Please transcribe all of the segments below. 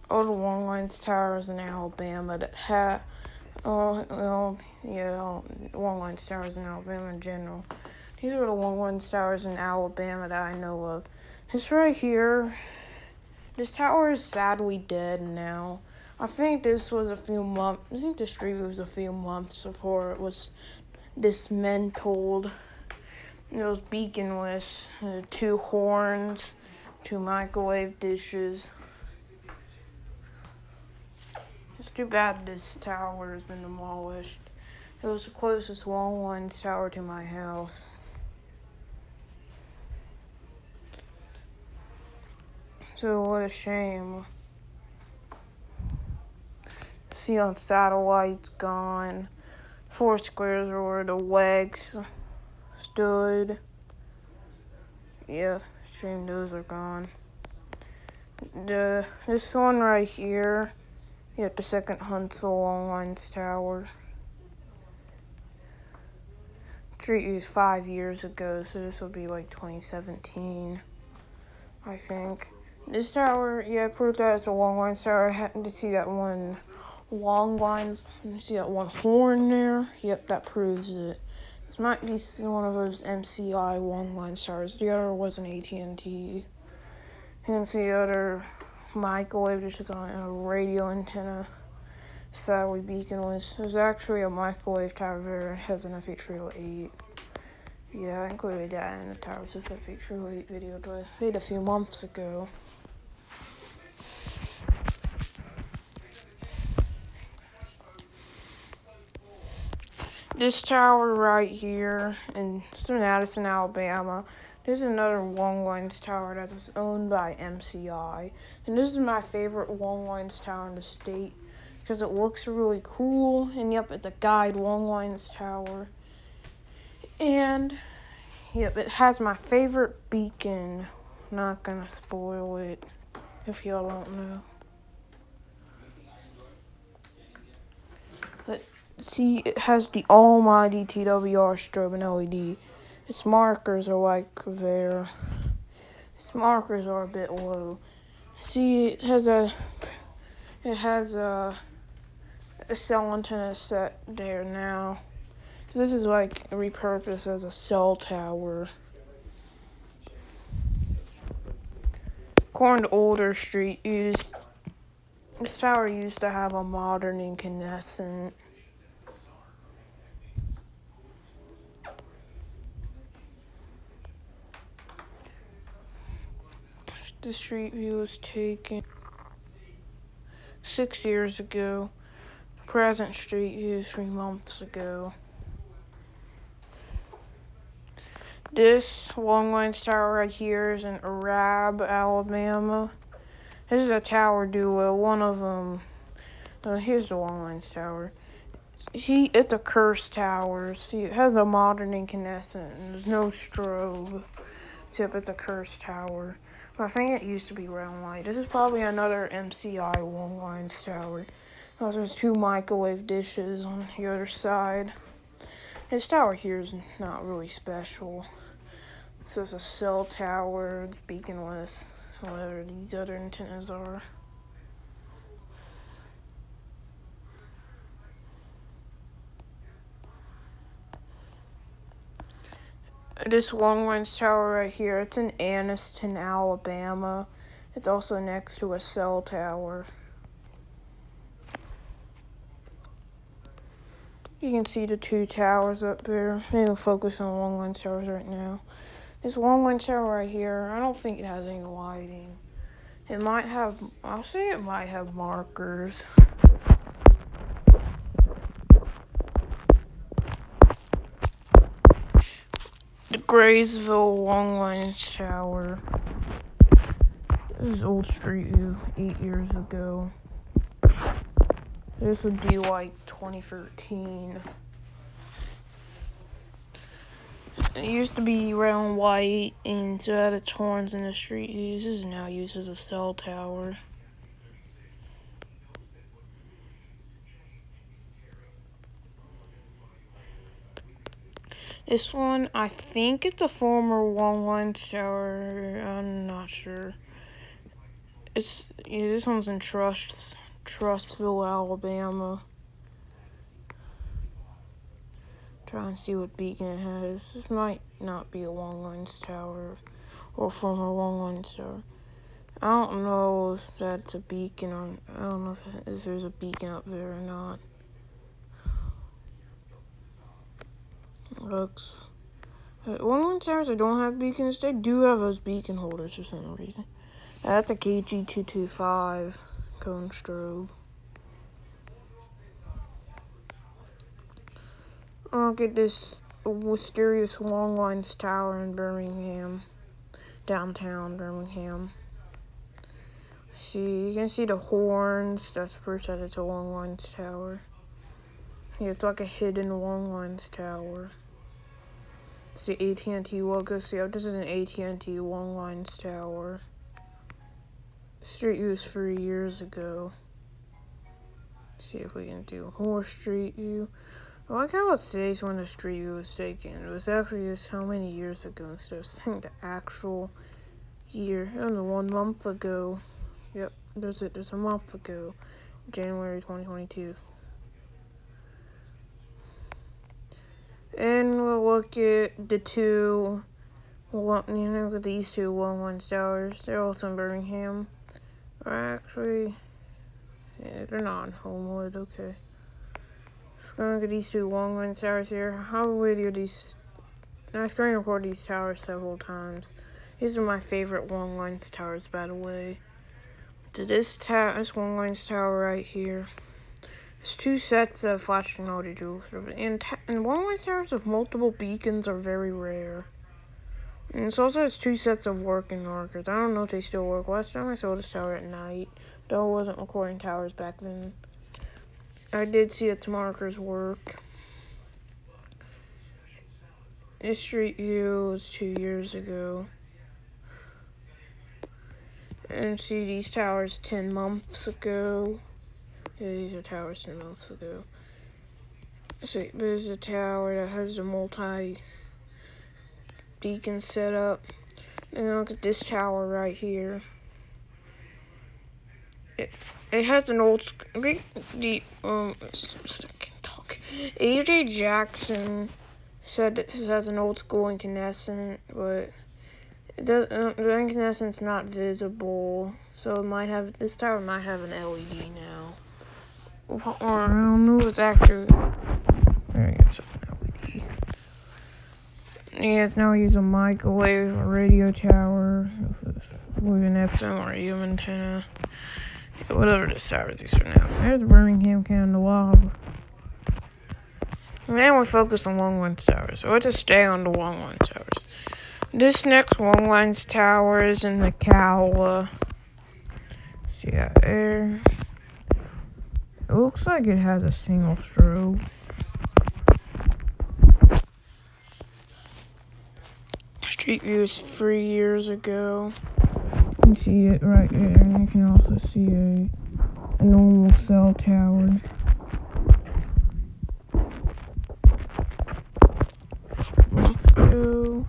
all the long lines towers in Alabama that had, long lines towers in Alabama in general. These are the long lines towers in Alabama that I know of. This right here, this tower is sadly dead now. I think this was a few months. I think the street was a few months before it was dismantled. It was beaconless, 2 horns, 2 microwave dishes. It's too bad this tower has been demolished. It was the closest long lines tower to my house. So what a shame. See on satellites gone. 4 squares are where the legs stood. Yeah, shame those are gone. This one right here, the second Huntsville Long Lines Tower. Street used 5 years ago, so this will be like 2017, I think. This tower, proved that it's a long lines tower. I happened to see that one long lines. You see that one horn there? Yep, that proves it. This might be one of those MCI long lines towers. The other was an AT&T. You can see the other microwave dishes on it and a radio antenna. Satellite beacon was. There's actually a microwave tower there. It has an FH308. Yeah, I included that in the Towers of FH308 video that I made a few months ago. This tower right here in Addison, Alabama, this is another long lines tower that is owned by MCI. And this is my favorite long lines tower in the state because it looks really cool. And yep, it's a guide long lines tower. And yep, it has my favorite beacon. Not gonna spoil it if y'all don't know. But see, it has the almighty TWR strobe and LED. Its markers are like there. Its markers are a bit low. See, it has a cell antenna set there now. So this is like repurposed as a cell tower. According to older street use, this tower used to have a modern incandescent. The street view was taken 6 years ago. Present street view 3 months ago. This long lines tower right here is in Arab, Alabama. This is a tower duo. One of them. Here's the long lines tower. See, it's a cursed tower. See, it has a modern incandescent and there's no strobe. Except it's a cursed tower. But I think it used to be round light. This is probably another MCI long lines tower. There's 2 microwave dishes on the other side. This tower here is not really special. It's just a cell tower, beaconless, whatever these other antennas are. This long lines tower right here, it's in Anniston, Alabama. It's also next to a cell tower. You can see the 2 towers up there. Maybe we'll focus on long lines towers right now. This long lines tower right here, I don't think it has any lighting. It might have, I'll say it might have markers. The Graysville long lines tower. This is old street view 8 years ago. This would be like 2013. It used to be round white and so it had its horns in the street view. This is now used as a cell tower. This one, I think it's a former long lines tower. I'm not sure. this one's in Trustville, Alabama. Try and see what beacon it has. This might not be a Long Lines Tower or former Long Lines Tower. I don't know if that's a beacon or I don't know if there's a beacon up there or not. Looks. Long Lines Towers that don't have beacons, they do have those beacon holders for some reason. That's a KG225 cone strobe. Look at this mysterious Long Lines Tower in Birmingham, downtown Birmingham. See, you can see the horns. That's proof that it's a Long Lines Tower. Yeah, it's like a hidden Long Lines Tower. It's the AT&T logo. See, this is an AT&T Long Lines Tower. Street View was 3 years ago. See if we can do more Street View. I like how it says when the Street View was taken. It was actually just how many years ago instead of saying the actual year. It was 1 month ago. Yep, there's a month ago. January 2022. And we'll look at the two, these two Long Lines Towers. They're also in Birmingham. Actually, yeah, they're not in Homewood, okay. Just gonna look at these two Long Lines Towers here. I'll video these, I screen record these towers several times. These are my favorite Long Lines Towers, by the way. So this Long Lines Tower right here. There's 2 sets of flash technology jewels. And Long Lines Towers with multiple beacons are very rare. And it also has 2 sets of working markers. I don't know if they still work. Last time I saw this tower at night, though I wasn't recording towers back then. I did see its markers work. This Street View was 2 years ago. And see these towers 10 months ago. Yeah, these are towers 10 months ago. So there's a tower that has a multi-beacon setup. And look at this tower right here. It has an old AJ Jackson said that this has an old school incandescent, but the incandescent's not visible, so this tower might have an LED now. Or I don't know if it's actually. There it is, an LED. Yeah, it's now using a microwave, a radio tower, with an FM or AM antenna. Whatever this tower is for now. There's Birmingham Candelabra. Now we're focused on Long Lines Towers, so we'll just stay on the Long Lines Towers. This next Long Lines Tower is in the Cowla. See that there? It looks like it has a single strobe. Street View is 3 years ago. You can see it right there, and you can also see a normal cell tower. Let's go.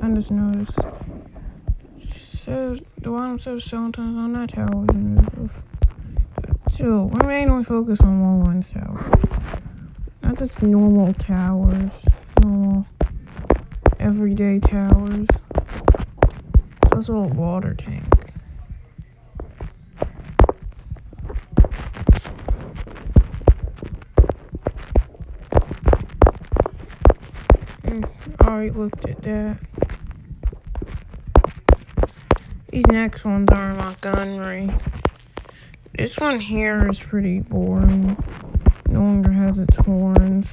I just noticed. Says the bottom says sometimes on that tower was removed. So we're mainly focused on Long Lines Tower. Not just normal towers, normal everyday towers. It's also a water tank. Already looked at that. These next ones are in Montgomery. This one here is pretty boring. No longer has its horns.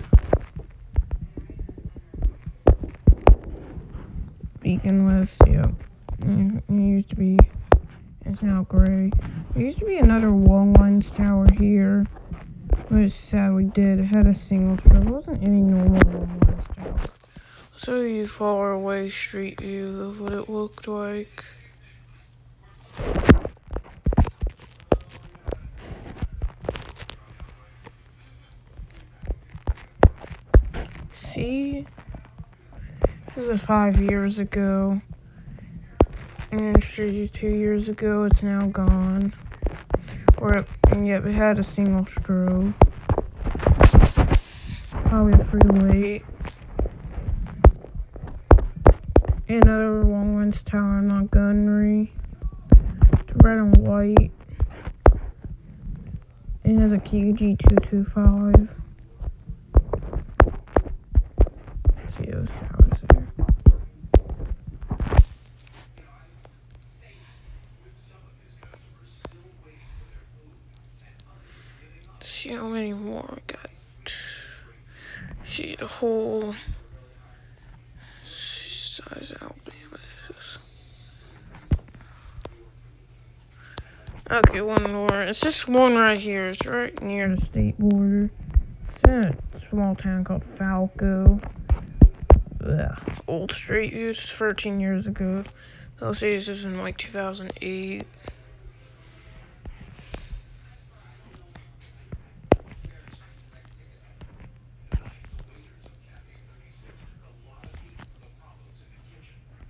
Beaconless, yep. It used to be. It's now gray. There used to be another Long Lines Tower here. But it's sad we did. It had a single strobe. It wasn't any normal Long Lines Tower. I'll show you far away Street View of what it looked like. See? This is 5 years ago. And 2 years ago, it's now gone. And yet it had a single strobe. Probably pretty late. Another Longlands Tower in Montgomery. It's red and white. It has a KG225. See those towers there. Let's see how many more we got. See the whole size of Alabama is. Okay, one more. It's this one right here. It's right near the state border. It's in a small town called Falco. Old Straight View. This is 13 years ago. I'll say this is in like 2008.